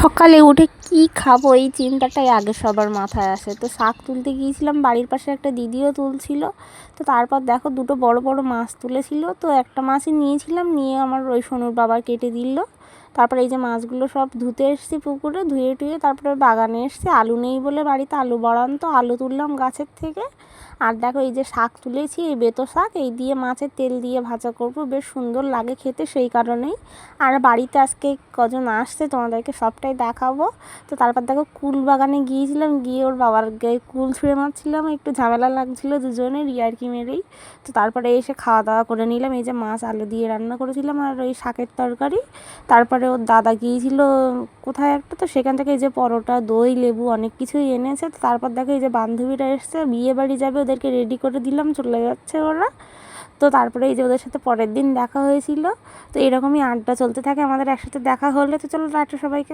সকালে উঠে কি খাবো এই চিন্তাটাই আগে সবার মাথায় আসে। তো শাক তুলতে গিয়েছিলাম, বাড়ির পাশে একটা দিদিও তুলছিল। তো তারপর দেখো দুটো বড় বড় মাছ তুলেছিল, তো একটা মাছই নিয়েছিলাম, নিয়ে আমার ওই সোনুর বাবা কেটে দিল। তারপরে এই যে মাছগুলো সব ধুতে এসেছি পুকুরে, ধুয়ে টুয়ে তারপরে বাগানে এসেছি। আলু নেই বলে বাড়িতে আলু বড়ান, তো আলু তুললাম গাছের থেকে। আর দেখো এই যে শাক তুলেছি, এই বেতো শাক, এই দিয়ে মাছের তেল দিয়ে ভাজা করবো, বেশ সুন্দর লাগে খেতে সেই কারণেই। আর বাড়িতে আজকে কজন আসছে তোমাদেরকে সবটাই দেখাবো। তো তারপর দেখো কুল বাগানে গিয়েছিলাম, গিয়ে ওর বাবার গায়ে কুল ছুঁড়ে মারছিলাম, একটু ঝামেলা লাগছিলো দুজনের ইয়ার্কি মেরেই। তো তারপরে এসে খাওয়া দাওয়া করে নিলাম, এই যে মাছ আলু দিয়ে রান্না করেছিলাম আর ওই শাকের তরকারি। তারপরে ওর দাদা গিয়েছিলো কোথায় একটা, তো সেখান থেকে এই যে পরোটা, দই, লেবু অনেক কিছুই এনেছে। তো তারপর দেখো এই যে বান্ধবীরা এসছে, বিয়ে বাড়ি যাবে, ওদেরকে রেডি করে দিলাম, চলে যাচ্ছে ওরা। তো তারপরে এই যে ওদের সাথে পরের দিন দেখা হয়েছিল। তো এরকমই আড্ডা চলতে থাকে আমাদের, একসাথে দেখা হলে। তো চলো টাটা সবাইকে।